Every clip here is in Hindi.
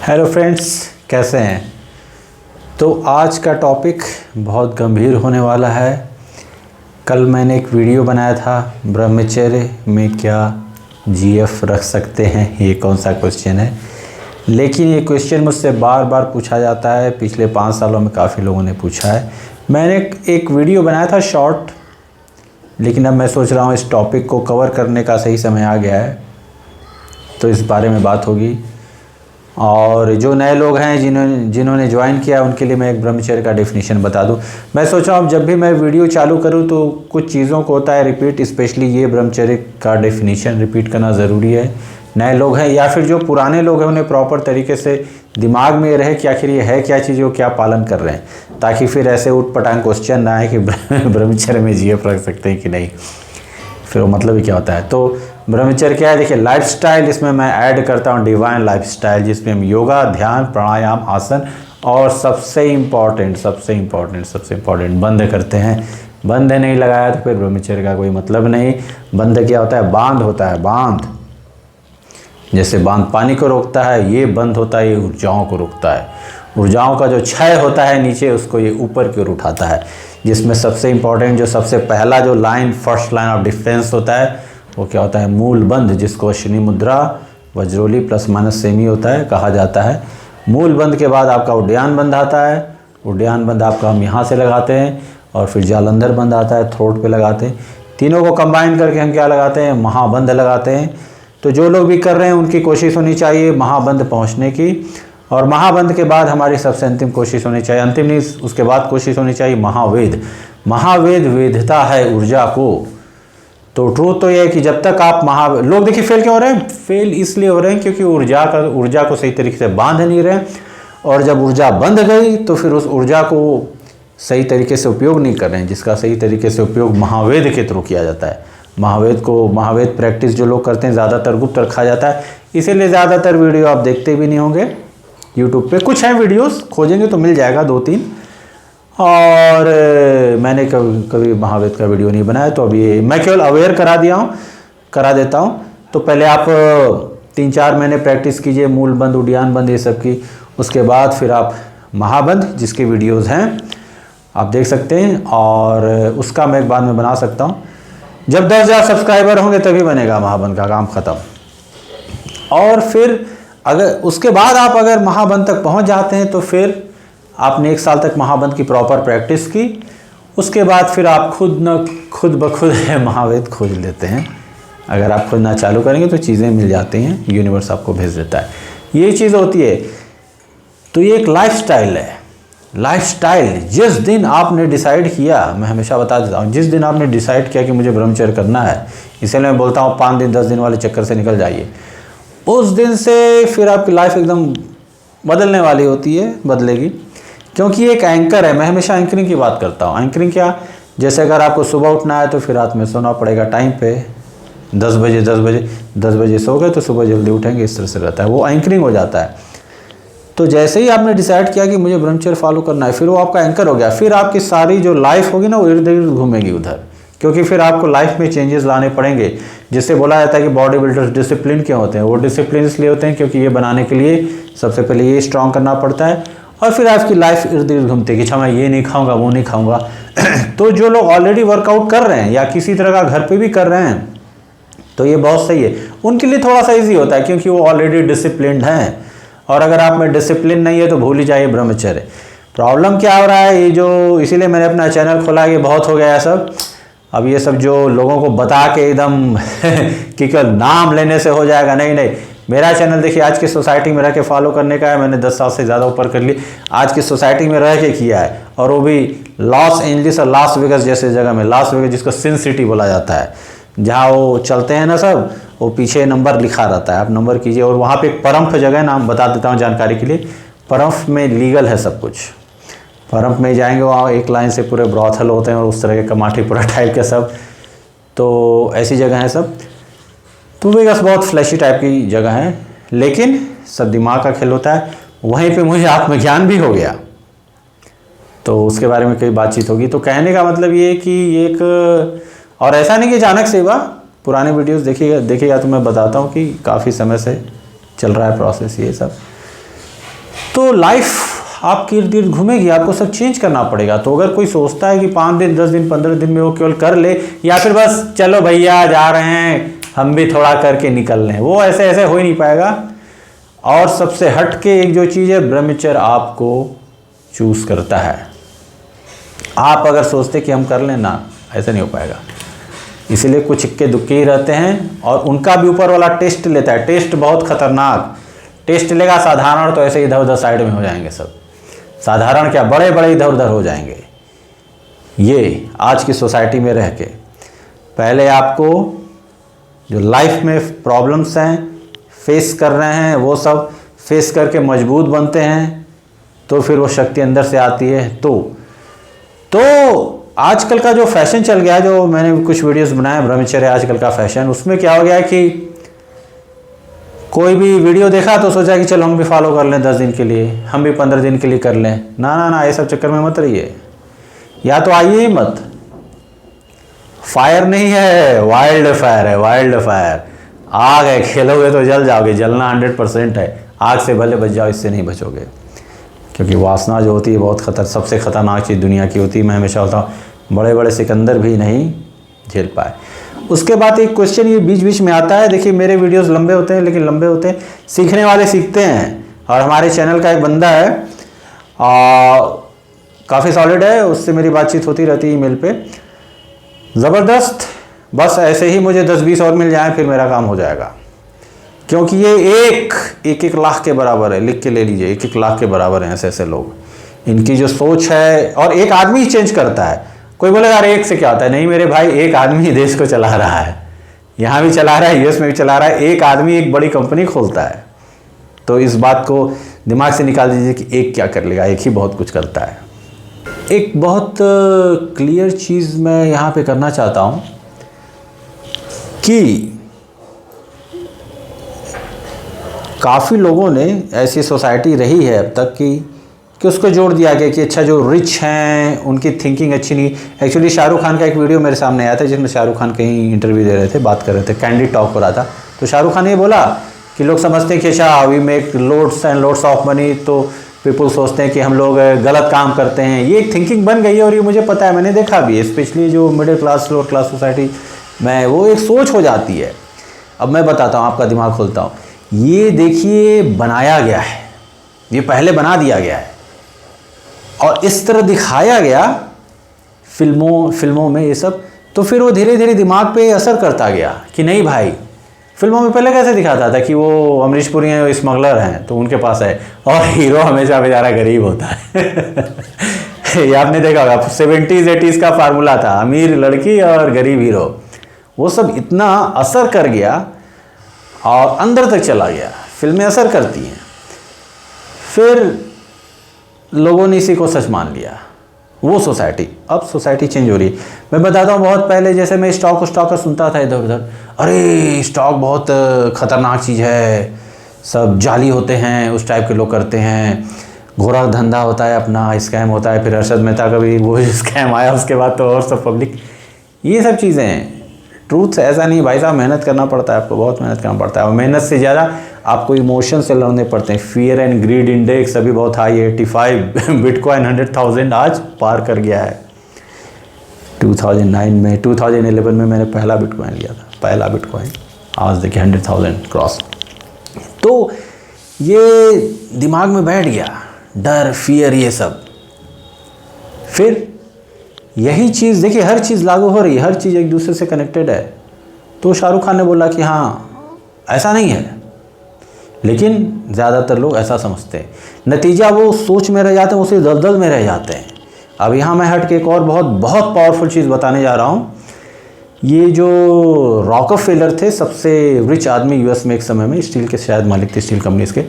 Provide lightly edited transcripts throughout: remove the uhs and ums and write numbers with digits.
हेलो फ्रेंड्स, कैसे हैं। तो आज का टॉपिक बहुत गंभीर होने वाला है। कल मैंने एक वीडियो बनाया था, ब्रह्मचर्य में क्या जीएफ रख सकते हैं, ये कौन सा क्वेश्चन है। लेकिन ये क्वेश्चन मुझसे बार बार पूछा जाता है, पिछले 5 सालों में काफ़ी लोगों ने पूछा है। मैंने एक वीडियो बनाया था शॉर्ट, लेकिन अब मैं सोच रहा हूँ इस टॉपिक को कवर करने का सही समय आ गया है, तो इस बारे में बात होगी। और जो नए लोग हैं जिन्होंने ज्वाइन किया, उनके लिए मैं एक ब्रह्मचर्य का डेफिनेशन बता दूं। मैं सोच रहा हूँ जब भी मैं वीडियो चालू करूँ तो कुछ चीज़ों को होता है रिपीट, स्पेशली ये ब्रह्मचर्य का डेफिनेशन रिपीट करना ज़रूरी है। नए लोग हैं या फिर जो पुराने लोग हैं, उन्हें प्रॉपर तरीके से दिमाग में रहे कि आखिर ये है क्या चीज़, वो क्या पालन कर रहे हैं, ताकि फिर ऐसे उठ पटांग क्वेश्चन ना आए कि ब्रह्मचर्य में जीएफ रख सकते हैं कि नहीं, फिर वो मतलब ही क्या होता है। तो ब्रह्मचर्य क्या है, देखिए लाइफस्टाइल, इसमें मैं ऐड करता हूँ डिवाइन लाइफस्टाइल, जिसमें हम योगा, ध्यान, प्राणायाम, आसन और सबसे इम्पॉर्टेंट बंध करते हैं। बंध नहीं लगाया तो फिर ब्रह्मचर्य का कोई मतलब नहीं। बंध क्या होता है, बांध होता है। बांध जैसे बांध पानी को रोकता है, ये बंध होता है, ये ऊर्जाओं को रोकता है। ऊर्जाओं का जो क्षय होता है नीचे, उसको ये ऊपर की ओर उठाता है। जिसमें सबसे इम्पॉर्टेंट, जो सबसे पहला जो line, first line of defence होता है, वो क्या होता है, मूल बंध, जिसको अश्विनी मुद्रा, वज्रोली प्लस माइनस सेम ही होता है, कहा जाता है। मूल बंध के बाद आपका उड्डयन बंध आता है। उड्डयन बंध आपका हम यहाँ से लगाते हैं, और फिर जालंधर बंध आता है, थ्रोट पे लगाते हैं। तीनों को कंबाइन करके हम क्या लगाते हैं, महाबंध लगाते हैं। तो जो लोग भी कर रहे हैं उनकी कोशिश होनी चाहिए महाबंध पहुँचने की। और महाबंध के बाद हमारी सबसे अंतिम कोशिश होनी चाहिए, अंतिम नहीं, उसके बाद कोशिश होनी चाहिए महावेद। महावेद वेदता है ऊर्जा को। तो ट्रूथ तो ये है कि जब तक आप लोग देखिए फेल क्यों हो रहे हैं, फेल इसलिए हो रहे हैं क्योंकि ऊर्जा को सही तरीके से बांध नहीं रहे। और जब ऊर्जा बंध गई तो फिर उस ऊर्जा को सही तरीके से उपयोग नहीं कर रहे हैं, जिसका सही तरीके से उपयोग महावेद के थ्रू किया जाता है। महावेद प्रैक्टिस जो लोग करते हैं ज़्यादातर गुप्त रखा जाता है, इसीलिए ज़्यादातर वीडियो आप देखते भी नहीं होंगे। यूट्यूब पे कुछ हैं वीडियोस, खोजेंगे तो मिल जाएगा 2-3। और मैंने कभी महावेद का वीडियो नहीं बनाया, तो अभी मैं केवल अवेयर करा देता हूँ। तो पहले आप 3-4 महीने प्रैक्टिस कीजिए मूल बंध, उड्डयन बंध, ये सब की। उसके बाद फिर आप महाबंध, जिसके वीडियोस हैं आप देख सकते हैं, और उसका मैं एक बाद में बना सकता हूँ। जब 10,000 सब्सक्राइबर होंगे तभी बनेगा महाबंध का काम ख़त्म। और फिर अगर उसके बाद आप अगर महाबंध तक पहुँच जाते हैं तो फिर आपने 1 साल तक महाबंध की प्रॉपर प्रैक्टिस की। उसके बाद फिर आप खुद ब खुद महावेद खोज लेते हैं। अगर आप खुद ना चालू करेंगे तो चीज़ें मिल जाती हैं, यूनिवर्स आपको भेज देता है। ये चीज़ होती है। तो ये एक लाइफस्टाइल है। लाइफस्टाइल, जिस दिन आपने डिसाइड किया, मैं हमेशा बता देता हूँ, जिस दिन आपने डिसाइड किया कि मुझे ब्रह्मचर्य करना है, इसलिए मैं बोलता हूँ 5 दिन 10 दिन वाले चक्कर से निकल जाइए। उस दिन से फिर आपकी लाइफ एकदम बदलने वाली होती है, बदलेगी। क्योंकि एक एंकर है, मैं हमेशा एंकरिंग की बात करता हूँ। एंकरिंग क्या, जैसे अगर आपको सुबह उठना है तो फिर रात में सोना पड़ेगा टाइम पे, 10 बजे सो गए तो सुबह जल्दी उठेंगे, इस तरह से रहता है, वो एंकरिंग हो जाता है। तो जैसे ही आपने डिसाइड किया कि मुझे ब्रह्मचर्य फॉलो करना है, फिर वो आपका एंकर हो गया। फिर आपकी सारी जो लाइफ होगी ना, वो इर्द गिर्द घूमेगी उधर, क्योंकि फिर आपको लाइफ में चेंजेस लाने पड़ेंगे। जिससे बोला जाता है कि बॉडी बिल्डर्स डिसिप्लिन क्यों होते हैं, वो डिसिप्लिन इसलिए होते हैं क्योंकि ये बनाने के लिए सबसे पहले ये स्ट्रॉन्ग करना पड़ता है, और फिर आपकी लाइफ इर्द गिर्द घूमती है कि अच्छा मैं ये नहीं खाऊंगा, वो नहीं खाऊंगा। तो जो लोग ऑलरेडी वर्कआउट कर रहे हैं या किसी तरह का घर पे भी कर रहे हैं, तो ये बहुत सही है, उनके लिए थोड़ा सा ईजी होता है, क्योंकि वो ऑलरेडी डिसिप्लिन्ड हैं। और अगर आप में डिसिप्लिन नहीं है तो भूल ही जाइए ब्रह्मचर्य। प्रॉब्लम क्या हो रहा है, ये जो, इसीलिए मैंने अपना चैनल खोला, ये बहुत हो गया सब। अब ये सब जो लोगों को बता के एकदम कि केवल नाम लेने से हो जाएगा, नहीं। मेरा चैनल देखिए आज की सोसाइटी में रह के फॉलो करने का है। मैंने 10 साल से ज़्यादा ऊपर कर ली, आज की सोसाइटी में रह के किया है, और वो भी लॉस एंजलिस और लास वेगस जैसे जगह में। लास वेगस जिसको सिन सिटी बोला जाता है, जहाँ वो चलते हैं ना सब, वो पीछे नंबर लिखा रहता है, आप नंबर कीजिए। और वहाँ पे एक परम्फ जगह, नाम बता देता हूँ जानकारी के लिए, परम्फ में लीगल है सब कुछ। परम्फ में जाएंगे, वहाँ एक लाइन से पूरे ब्रॉथल होते हैं और उस तरह के कमाठीपुरा टाइप के सब, तो ऐसी जगह है सब। तो वेगस बहुत फ्लैशी टाइप की जगह है, लेकिन सब दिमाग का खेल होता है। वहीं पे मुझे आत्मज्ञान भी हो गया, तो उसके बारे में कई बातचीत होगी। तो कहने का मतलब ये कि एक, और ऐसा नहीं कि अचानक से हुआ, पुराने वीडियोस देखिएगा तो मैं बताता हूँ कि काफ़ी समय से चल रहा है प्रोसेस ये सब। तो लाइफ आपके इर्द गिर्द घूमेगी, आपको सब चेंज करना पड़ेगा। तो अगर कोई सोचता है कि 5 दिन 10 दिन 15 दिन में वो केवल कर ले, या फिर बस चलो भैया जा रहे हैं हम भी थोड़ा करके निकल लें, वो ऐसे ऐसे हो ही नहीं पाएगा। और सबसे हट के एक जो चीज़ है, ब्रह्मचर्य आपको चूज करता है। आप अगर सोचते कि हम कर लें ना, ऐसा नहीं हो पाएगा। इसीलिए कुछ इक्के दुक्के ही रहते हैं, और उनका भी ऊपर वाला टेस्ट लेता है। टेस्ट बहुत खतरनाक टेस्ट लेगा। साधारण तो ऐसे इधर उधर साइड में हो जाएंगे सब, साधारण क्या बड़े बड़े इधर उधर हो जाएंगे। ये आज की सोसाइटी में रह के पहले आपको जो लाइफ में प्रॉब्लम्स हैं फेस कर रहे हैं, वो सब फेस करके मजबूत बनते हैं, तो फिर वो शक्ति अंदर से आती है। तो आजकल का जो फैशन चल गया है, जो मैंने कुछ वीडियोस बनाए ब्रह्मचर्य आजकल का फैशन, उसमें क्या हो गया है कि कोई भी वीडियो देखा तो सोचा कि चलो हम भी फॉलो कर लें 10 दिन के लिए, हम भी 15 दिन के लिए कर लें। ना ना ना, ये सब चक्कर में मत रहिए, या तो आइए ही मत। फायर नहीं है, वाइल्ड फायर है, वाइल्ड फायर। आग है, खेलोगे तो जल जाओगे, जलना 100% है। आग से भले बच जाओ, इससे नहीं बचोगे, क्योंकि वासना जो होती है बहुत सबसे खतरनाक चीज़ दुनिया की होती है। मैं हमेशा होता हूँ बड़े बड़े सिकंदर भी नहीं झेल पाए। उसके बाद एक क्वेश्चन ये बीच बीच में आता है। देखिए मेरे वीडियोस लंबे होते हैं, लेकिन लंबे होते हैं सीखने वाले सीखते हैं। और हमारे चैनल का एक बंदा है, काफ़ी सॉलिड है, उससे मेरी बातचीत होती रहती है ईमेल पे, ज़बरदस्त। बस ऐसे ही मुझे 10-20 और मिल जाए फिर मेरा काम हो जाएगा, क्योंकि ये एक लाख के बराबर है। लिख के ले लीजिए, 1 लाख के बराबर हैं ऐसे ऐसे लोग। इनकी जो सोच है, और एक आदमी ही चेंज करता है। कोई बोलेगा अरे एक से क्या होता है, नहीं मेरे भाई, एक आदमी ही देश को चला रहा है, यहाँ भी चला रहा है, यूएस में भी चला रहा है। एक आदमी एक बड़ी कंपनी खोलता है। तो इस बात को दिमाग से निकाल दीजिए कि एक क्या कर लेगा, एक ही बहुत कुछ करता है। एक बहुत क्लियर चीज़ मैं यहाँ पे करना चाहता हूँ कि काफ़ी लोगों ने ऐसी सोसाइटी रही है अब तक कि उसको जोड़ दिया गया कि अच्छा जो रिच हैं उनकी थिंकिंग अच्छी नहीं। एक्चुअली शाहरुख खान का एक वीडियो मेरे सामने आया था, जिसमें शाहरुख खान कहीं इंटरव्यू दे रहे थे, बात कर रहे थे, कैंडिड टॉक हो रहा था। तो शाहरुख खान ये बोला कि लोग समझते हैं कि अच्छा we make loads and loads of money, तो पीपल सोचते हैं कि हम लोग गलत काम करते हैं। ये एक थिंकिंग बन गई है, और ये मुझे पता है, मैंने देखा भी, स्पेशली जो middle class lower class society में वो एक सोच हो जाती है। अब मैं बताता हूँ, आपका दिमाग खोलता हूँ। ये देखिए बनाया गया है, ये पहले बना दिया गया है, और इस तरह दिखाया गया फिल्मों में ये सब। तो फिर वो धीरे धीरे दिमाग पे असर करता गया कि नहीं भाई, फिल्मों में पहले कैसे दिखाता था कि वो अमरीश पुरी हैं, स्मगलर हैं, तो उनके पास है, और हीरो हमेशा बेचारा गरीब होता है। ये आपने देखा होगा, 70s-80s का फार्मूला था, अमीर लड़की और गरीब हीरो। वो सब इतना असर कर गया और अंदर तक चला गया, फिल्में असर करती हैं। फिर लोगों ने इसी को सच मान लिया, वो सोसाइटी। अब सोसाइटी चेंज हो रही है। मैं बताता हूँ, बहुत पहले जैसे मैं स्टॉक का सुनता था इधर उधर, अरे स्टॉक बहुत ख़तरनाक चीज़ है, सब जाली होते हैं, उस टाइप के लोग करते हैं, घोड़ा धंधा होता है, अपना स्कैम होता है। फिर अर्शद मेहता का भी वो स्कैम आया, उसके बाद तो और सब पब्लिक, ये सब चीज़ें हैं। ट्रूथ ऐसा नहीं भाई साहब, मेहनत करना पड़ता है, आपको बहुत मेहनत करना पड़ता है, और मेहनत से ज़्यादा आपको इमोशन से लड़ने पड़ते हैं। फियर एंड ग्रीड इंडेक्स अभी बहुत हाई है, 85। बिटकॉइन 100,000 आज पार कर गया है। 2009 में 2011 में मैंने पहला बिटकॉइन लिया था, पहला बिटकॉइन। आज देखिए 100,000 क्रॉस। तो ये दिमाग में बैठ गया, डर, फियर, ये सब। फिर यही चीज़ देखिए, हर चीज़ लागू हो रही है, हर चीज़ एक दूसरे से कनेक्टेड है। तो शाहरुख खान ने बोला कि हाँ ऐसा नहीं है, लेकिन ज़्यादातर लोग ऐसा समझते हैं। नतीजा वो सोच में रह जाते हैं, उसी दलदल में रह जाते हैं। अब यहाँ मैं हट के एक और बहुत बहुत पावरफुल चीज़ बताने जा रहा हूँ। ये जो रॉकफेलर थे, सबसे रिच आदमी यूएस में एक समय में, स्टील के शायद मालिक थे, स्टील कंपनीज के,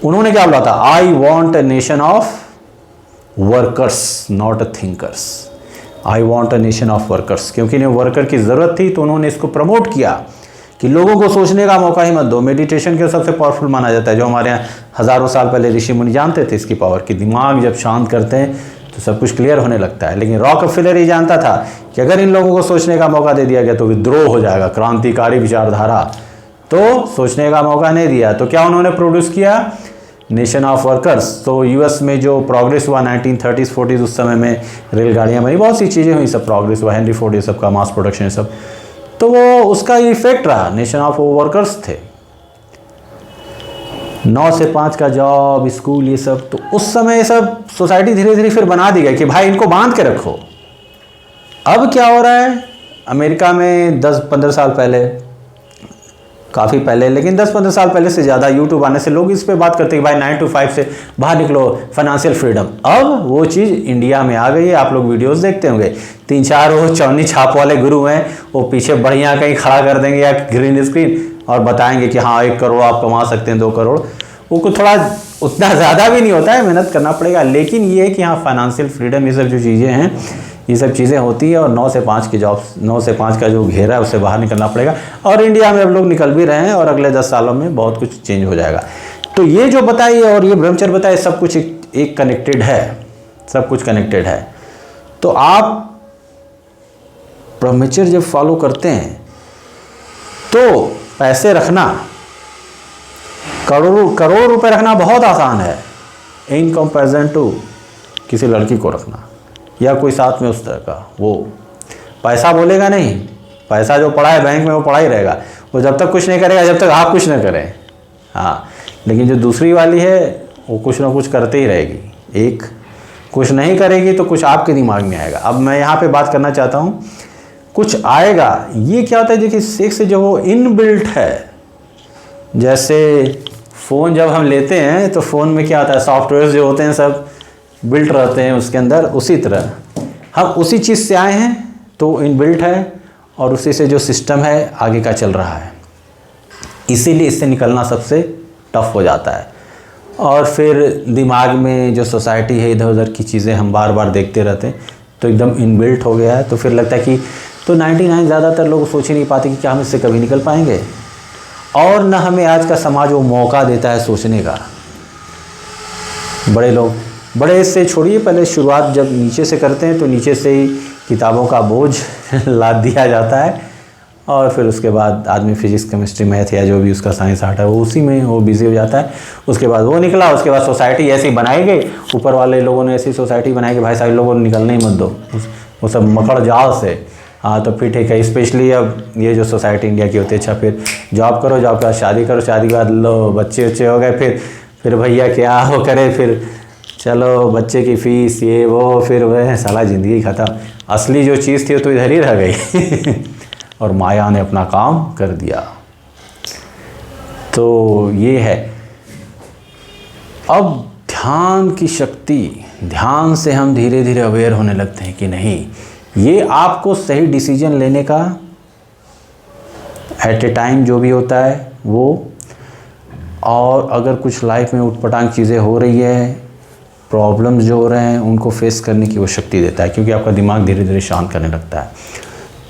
उन्होंने क्या बोला था, I want a nation of workers not a thinkers. I want a nation of workers, क्योंकि इन्हें वर्कर की ज़रूरत थी, तो उन्होंने इसको प्रमोट किया कि लोगों को सोचने का मौका ही मत दो। मेडिटेशन के सबसे पावरफुल माना जाता है, जो हमारे यहाँ हज़ारों साल पहले ऋषि मुनि जानते थे इसकी पावर, कि दिमाग जब शांत करते हैं तो सब कुछ क्लियर होने लगता है। लेकिन रॉकफेलर ये जानता था कि अगर इन लोगों को सोचने का मौका दे दिया गया तो विद्रोह हो जाएगा, क्रांतिकारी विचारधारा, तो सोचने का मौका नहीं दिया। तो क्या उन्होंने प्रोड्यूस किया, नेशन ऑफ वर्कर्स। तो यूएस में जो प्रोग्रेस हुआ 1930s 40s, उस समय में रेलगाड़ियाँ बनी, बहुत सी चीज़ें हुई, सब प्रोग्रेस हुआ, हेनरी फोर्ड ये सब का मास प्रोडक्शन सब, तो वो उसका इफेक्ट रहा, नेशन ऑफ वर्कर्स थे। 9 से 5 का जॉब, स्कूल, ये सब। तो उस समय सब सोसाइटी धीरे धीरे फिर बना दी गई कि भाई इनको बांध के रखो। अब क्या हो रहा है अमेरिका में 10-15 साल पहले, काफ़ी पहले, लेकिन 10-15 साल पहले से ज़्यादा यूट्यूब आने से लोग इस पे बात करते हैं कि भाई 9 to 5 से बाहर निकलो, फाइनेंशियल फ्रीडम। अब वो चीज़ इंडिया में आ गई है। आप लोग वीडियोस देखते होंगे, 3-4 वो चौनी छाप वाले गुरु हैं, वो पीछे बढ़िया कहीं खड़ा कर देंगे या ग्रीन स्क्रीन और बताएंगे कि हाँ 1 करोड़ आप कमा सकते हैं, 2 करोड़। वो कुछ थोड़ा उतना ज़्यादा भी नहीं होता है, मेहनत करना पड़ेगा। लेकिन ये है कि हाँ फाइनेंशियल फ्रीडम, ये सब जो चीज़ें हैं, ये सब चीज़ें होती है। और 9 से 5 की जॉब्स, 9 से 5 का जो घेरा है उससे बाहर निकलना पड़ेगा। और इंडिया में अब लोग निकल भी रहे हैं और अगले 10 सालों में बहुत कुछ चेंज हो जाएगा। तो ये जो बताइए और ये ब्रह्मचर्य बताइए, सब कुछ एक कनेक्टेड है, सब कुछ कनेक्टेड है। तो आप ब्रह्मचर्य जब फॉलो करते हैं तो पैसे रखना, करोड़ रुपए रखना बहुत आसान है इन कंपैरिजन टू किसी लड़की को रखना या कोई साथ में उस तरह का। वो पैसा बोलेगा नहीं, पैसा जो पड़ा है बैंक में वो पड़ा ही रहेगा, वो जब तक कुछ नहीं करेगा जब तक आप कुछ ना करें। हाँ, लेकिन जो दूसरी वाली है वो कुछ ना कुछ करते ही रहेगी। एक कुछ नहीं करेगी तो कुछ आपके दिमाग में आएगा। अब मैं यहाँ पे बात करना चाहता हूँ, कुछ आएगा। ये क्या होता है, देखिए सेक्स जो वो इनबिल्ट है। जैसे फ़ोन जब हम लेते हैं तो फ़ोन में क्या होता है, सॉफ्टवेयर जो होते हैं सब बिल्ट रहते हैं उसके अंदर, उसी तरह हम उसी चीज़ से आए हैं तो इनबिल्ट है और उसी से जो सिस्टम है आगे का चल रहा है। इसीलिए इससे निकलना सबसे टफ हो जाता है। और फिर दिमाग में जो सोसाइटी है, इधर उधर की चीज़ें हम बार बार देखते रहते हैं तो एकदम इनबिल्ट हो गया है। तो फिर लगता है कि तो 99 ज़्यादातर लोग सोच ही नहीं पाते कि क्या हम इससे कभी निकल पाएंगे। और न हमें आज का समाज वो मौका देता है सोचने का। बड़े लोग, बड़े से छोड़िए, पहले शुरुआत जब नीचे से करते हैं तो नीचे से ही किताबों का बोझ लाद दिया जाता है और फिर उसके बाद आदमी फिजिक्स, केमिस्ट्री, मैथ या जो भी उसका साइंस आर्ट है वो उसी में वो बिजी हो जाता है। उसके बाद वो निकला, उसके बाद सोसाइटी ऐसी बनाई गई, ऊपर वाले लोगों ने ऐसी सोसाइटी बनाई कि भाई साहब लोगों ने निकलने ही मत दो, वो सब मकड़ जाल से। हाँ, तो फिर ठीक है। स्पेशली अब ये जो सोसाइटी इंडिया की होती है, अच्छा फिर जॉब करो, जॉब के बाद शादी करो, शादी के बाद लो बच्चे वच्चे हो गए, फिर भैया क्या वो करे, फिर चलो बच्चे की फीस ये वो, फिर वह साला ज़िंदगी ख़त्म। असली जो चीज़ थी वो तो इधर ही रह गई और माया ने अपना काम कर दिया। तो ये है। अब ध्यान की शक्ति, ध्यान से हम धीरे धीरे अवेयर होने लगते हैं कि नहीं, ये आपको सही डिसीजन लेने का एट ए टाइम जो भी होता है वो, और अगर कुछ लाइफ में उटपटांग चीज़ें हो रही है, प्रॉब्लम्स जो हो रहे हैं उनको फेस करने की वो शक्ति देता है, क्योंकि आपका दिमाग धीरे धीरे शांत करने लगता है।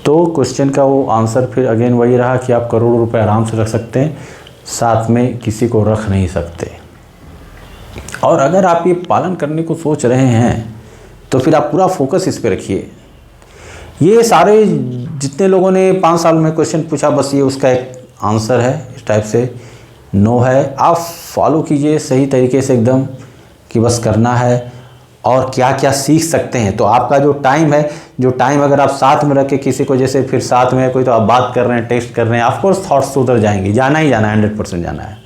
तो क्वेश्चन का वो आंसर फिर अगेन वही रहा कि आप करोड़ों रुपए आराम से रख सकते हैं, साथ में किसी को रख नहीं सकते। और अगर आप ये पालन करने को सोच रहे हैं तो फिर आप पूरा फोकस इस पे रखिए। ये सारे जितने लोगों ने 5 साल में क्वेश्चन पूछा, बस ये उसका एक आंसर है, इस टाइप से नो है। आप फॉलो कीजिए सही तरीके से एकदम कि बस करना है और क्या क्या सीख सकते हैं। तो आपका जो टाइम है, जो टाइम अगर आप साथ में रख के किसी को, जैसे फिर साथ में कोई तो आप बात कर रहे हैं, टेक्स्ट कर रहे हैं, ऑफकोर्स थॉट्स तो उधर जाएंगे, जाना ही जाना है, 100% जाना है।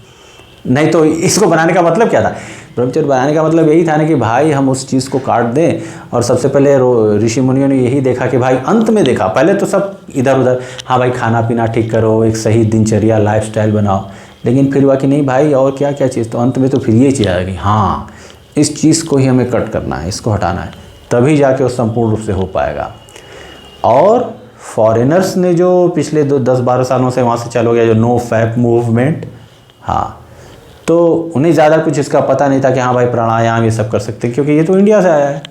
नहीं तो इसको बनाने का मतलब क्या था, ब्रह्मचर्य बनाने का मतलब यही था ना कि भाई हम उस चीज़ को काट दें। और सबसे पहले ऋषि मुनियों ने यही देखा कि भाई, अंत में देखा, पहले तो सब इधर उधर, हाँ भाई खाना पीना ठीक करो, एक सही दिनचर्या लाइफस्टाइल बनाओ, लेकिन फिर हुआ कि नहीं भाई और क्या क्या चीज़, तो अंत में तो फिर ये चीज़ आ गई, हाँ इस चीज़ को ही हमें कट करना है, इसको हटाना है, तभी जाके वो संपूर्ण रूप से हो पाएगा। और फॉरेनर्स ने जो पिछले 10-12 सालों से वहाँ से चालू हो गया जो नो फैप मूवमेंट, हाँ, तो उन्हें ज़्यादा कुछ इसका पता नहीं था कि हाँ भाई प्राणायाम ये सब कर सकते हैं, क्योंकि ये तो इंडिया से आया है।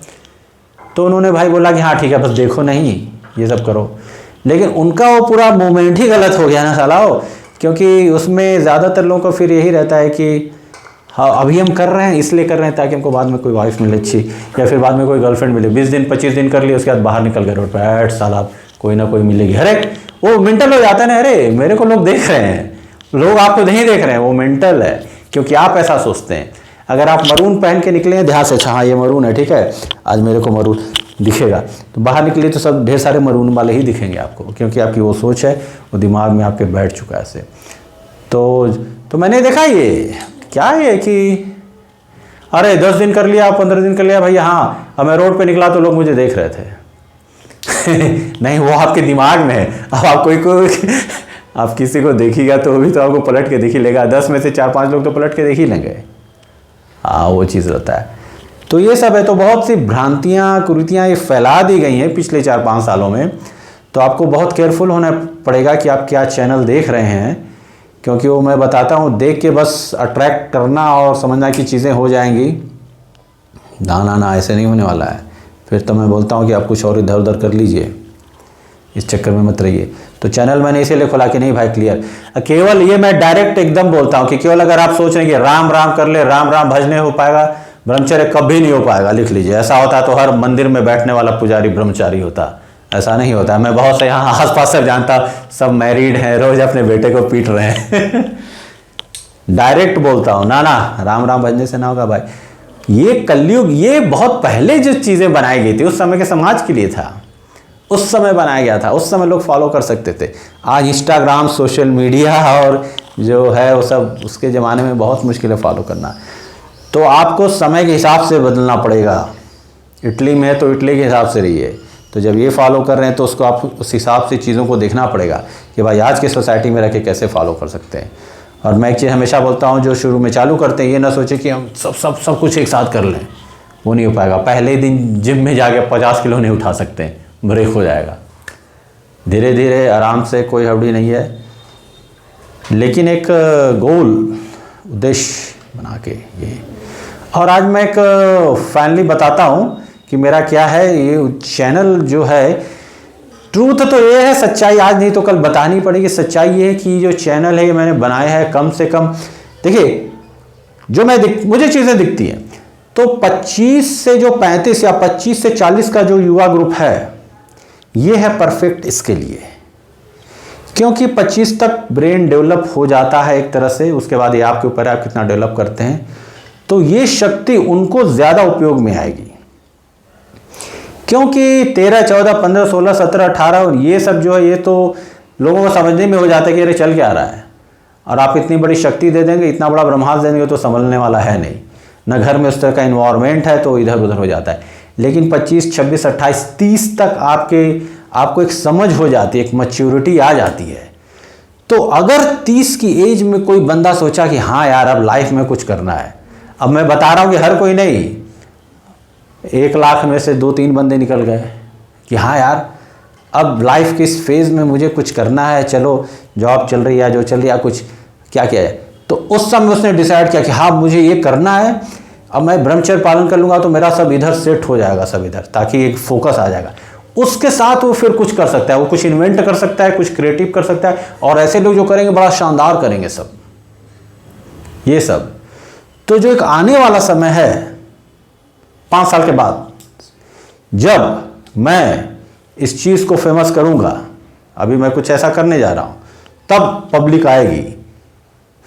तो उन्होंने भाई बोला कि हाँ ठीक है बस देखो नहीं ये सब करो, लेकिन उनका वो पूरा मूवमेंट ही गलत हो गया ना सालाओ, क्योंकि उसमें ज़्यादातर लोगों को फिर यही रहता है कि हाँ अभी हम कर रहे हैं इसलिए कर रहे हैं ताकि हमको बाद में कोई वाइफ मिले अच्छी, या फिर बाद में कोई गर्लफ्रेंड मिले, 20 दिन 25 दिन कर लिए, उसके बाद बाहर निकल गए रोड पर, 8 साल आप कोई ना कोई मिलेगी। अरे वो मेंटल हो जाता है ना, अरे मेरे को लोग देख रहे हैं, लोग आपको नहीं देख रहे हैं, वो मेंटल है, क्योंकि आप ऐसा सोचते हैं। अगर आप मरून पहन के निकले हैं ध्यान से, अच्छा हाँ ये मरून है, ठीक है, आज मेरे को मरून दिखेगा, तो बाहर निकले तो सब ढेर सारे मरून वाले ही दिखेंगे आपको, क्योंकि आपकी वो सोच है, वो दिमाग में आपके बैठ चुका है ऐसे। तो मैंने देखा ये क्या है कि अरे 10 दिन कर लिया, 15 दिन कर लिया भैया, हाँ अब मैं रोड पे निकला तो लोग मुझे देख रहे थे। नहीं, वो आपके दिमाग में है। अब आप कोई आप किसी को देखिएगा तो भी तो आपको पलट के देख ही लेगा, 10 में से 4-5 लोग तो पलट के देख ही लेंगे। हाँ वो चीज़ रहता है। तो ये सब है, तो बहुत सी भ्रांतियाँ कुरीतियाँ ये फैला दी गई हैं पिछले 4-5 सालों में। तो आपको बहुत केयरफुल होना पड़ेगा कि आप क्या चैनल देख रहे हैं, क्योंकि वो मैं बताता हूँ देख के बस अट्रैक्ट करना और समझना कि चीज़ें हो जाएंगी, ना ऐसे नहीं होने वाला है। फिर तो मैं बोलता हूँ कि आप कुछ और इधर उधर कर लीजिए, इस चक्कर में मत रहिए। तो चैनल मैंने इसीलिए खोला कि नहीं भाई क्लियर, केवल ये मैं डायरेक्ट एकदम बोलता हूँ कि केवल अगर आप सोच रहे हैं कि राम राम कर ले, राम राम भजने हो पाएगा, ब्रह्मचर्य कभी नहीं हो पाएगा, लिख लीजिए। ऐसा होता तो हर मंदिर में बैठने वाला पुजारी ब्रह्मचारी होता, ऐसा नहीं होता। मैं बहुत से यहाँ आस पास सब जानता, सब मैरिड हैं, रोज अपने बेटे को पीट रहे हैं। डायरेक्ट बोलता हूँ, ना राम राम भजने से ना होगा भाई। ये कलयुग, ये बहुत पहले जो चीज़ें बनाई गई थी उस समय के समाज के लिए था, उस समय बनाया गया था, उस समय लोग फॉलो कर सकते थे। आज इंस्टाग्राम, सोशल मीडिया और जो है वो सब, उसके ज़माने में बहुत मुश्किल है फॉलो करना। तो आपको समय के हिसाब से बदलना पड़ेगा। इटली में है तो इटली के हिसाब से रहिए, तो जब ये फॉलो कर रहे हैं तो उसको आप उस हिसाब से चीज़ों को देखना पड़ेगा कि भाई आज की सोसाइटी में रह के कैसे फॉलो कर सकते हैं। और मैं एक चीज़ हमेशा बोलता हूँ, जो शुरू में चालू करते हैं ये ना सोचे कि हम सब कुछ एक साथ कर लें, वो नहीं हो पाएगा। पहले दिन जिम में जाके 50 किलो नहीं उठा सकते, ब्रेक हो जाएगा। धीरे धीरे आराम से, कोई हड़बड़ी नहीं है, लेकिन एक गोल उद्देश्य बना के ये। और आज मैं एक फाइनली बताता हूँ कि मेरा क्या है। ये चैनल जो है, ट्रूथ तो ये है, सच्चाई आज नहीं तो कल बतानी पड़ेगी। सच्चाई ये है कि जो चैनल है ये मैंने बनाया है कम से कम, देखिए जो मुझे चीज़ें दिखती हैं तो 25 से जो 35 या 25 से 40 का जो युवा ग्रुप है ये है परफेक्ट इसके लिए, क्योंकि 25 तक ब्रेन डेवलप हो जाता है एक तरह से, उसके बाद ये आपके ऊपर है आप कितना डेवलप करते हैं। तो ये शक्ति उनको ज़्यादा उपयोग में आएगी, क्योंकि 13, 14, 15, 16, 17, 18 और ये सब जो है ये तो लोगों को समझने में हो जाता है कि अरे चल क्या रहा है। और आप इतनी बड़ी शक्ति दे देंगे, इतना बड़ा ब्रह्मांड देंगे तो संभलने वाला है नहीं, ना घर में उस तरह का इन्वायरमेंट है, तो इधर उधर हो जाता है। लेकिन 25, 26, 28, 30 तक आपको एक समझ हो जाती है, एक मैच्योरिटी आ जाती है। तो अगर 30 की एज में कोई बंदा सोचा कि हाँ यार अब लाइफ में कुछ करना है, अब मैं बता रहा हूँ कि हर कोई नहीं, 1 लाख में से 2-3 बंदे निकल गए कि हाँ यार अब लाइफ के इस फेज़ में मुझे कुछ करना है, चलो जॉब चल रही है जो चल रही है, कुछ क्या किया है। तो उस समय उसने डिसाइड किया कि हाँ मुझे ये करना है, अब मैं ब्रह्मचर्य पालन कर लूँगा तो मेरा सब इधर सेट हो जाएगा, सब इधर, ताकि एक फोकस आ जाएगा। उसके साथ वो फिर कुछ कर सकता है, वो कुछ इन्वेंट कर सकता है, कुछ क्रिएटिव कर सकता है, और ऐसे लोग जो करेंगे बड़ा शानदार करेंगे सब ये सब। तो जो एक आने वाला समय है 5 साल के बाद, जब मैं इस चीज़ को फेमस करूंगा, अभी मैं कुछ ऐसा करने जा रहा हूं, तब पब्लिक आएगी,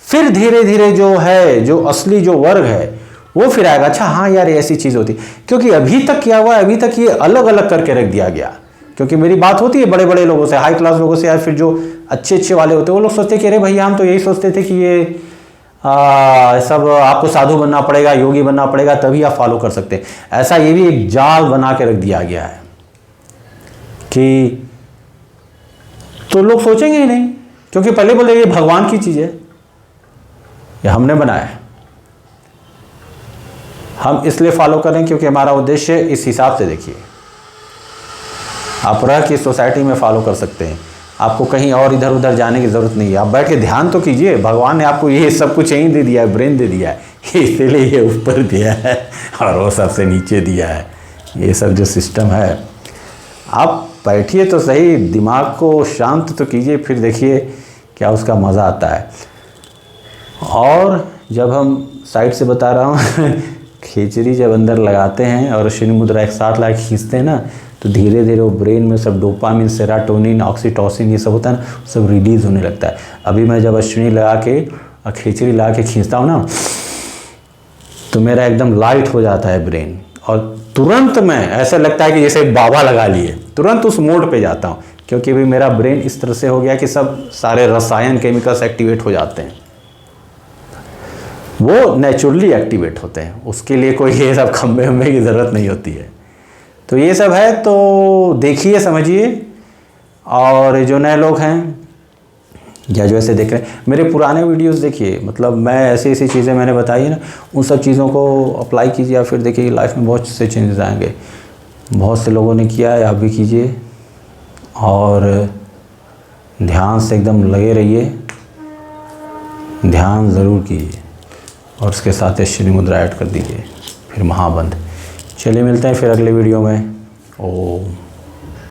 फिर धीरे धीरे जो है, जो असली जो वर्ग है वो फिर आएगा, अच्छा हाँ यार ये ऐसी चीज़ होती। क्योंकि अभी तक क्या हुआ, अभी तक ये अलग अलग करके रख दिया गया। क्योंकि मेरी बात होती है बड़े बड़े लोगों से, हाई क्लास लोगों से, या फिर जो अच्छे वाले होते हैं, वो लोग सोचते कि अरे भैया हम तो यही सोचते थे कि ये सब आपको साधु बनना पड़ेगा, योगी बनना पड़ेगा, तभी आप फॉलो कर सकते हैं। ऐसा ये भी एक जाल बना के रख दिया गया है कि तो लोग सोचेंगे ही नहीं, क्योंकि पहले बोले ये भगवान की चीज़ है, ये हमने बनाया है, हम इसलिए फॉलो करें क्योंकि हमारा उद्देश्य इस हिसाब से। देखिए आप रह के सोसाइटी में फॉलो कर सकते हैं, आपको कहीं और इधर उधर जाने की ज़रूरत नहीं है। आप बैठ के ध्यान तो कीजिए, भगवान ने आपको ये सब कुछ यहीं दे दिया है, ब्रेन दे दिया है, इसीलिए ये ऊपर दिया है और वो सबसे नीचे दिया है। ये सब जो सिस्टम है, आप बैठिए तो सही, दिमाग को शांत तो कीजिए, फिर देखिए क्या उसका मज़ा आता है। और जब हम साइड से बता रहा हूँ खिचड़ी जब अंदर लगाते हैं और अश्विनी मुद्रा एक साथ ला खींचते हैं ना, तो धीरे धीरे वो ब्रेन में सब डोपामिन, सेरोटोनिन, ऑक्सीटोसिन ये सब होता है ना, सब रिलीज़ होने लगता है। अभी मैं जब अश्विनी लगा के खिचड़ी लगा के खींचता हूँ ना, तो मेरा एकदम लाइट हो जाता है ब्रेन, और तुरंत में ऐसा लगता है कि जैसे बाबा लगा लिए, तुरंत उस मोड पे जाता हूँ, क्योंकि अभी मेरा ब्रेन इस तरह से हो गया कि सब सारे रसायन केमिकल्स एक्टिवेट हो जाते हैं, वो नेचुरली एक्टिवेट होते हैं, उसके लिए कोई ये सब खम्भे वम्भे की ज़रूरत नहीं होती है। तो ये सब है, तो देखिए समझिए। और जो नए लोग हैं या जो ऐसे देख रहे हैं, मेरे पुराने वीडियोस देखिए, मतलब मैं ऐसी ऐसी चीज़ें मैंने बताई ना, उन सब चीज़ों को अप्लाई कीजिए, या फिर देखिए लाइफ में बहुत से चेंजेस आएंगे। बहुत से लोगों ने किया है, आप भी कीजिए, और ध्यान से एकदम लगे रहिए, ध्यान ज़रूर कीजिए, और उसके साथ श्री मुद्रा ऐड कर दीजिए, फिर महाबंध। चलिए मिलते हैं फिर अगले वीडियो में। ओम।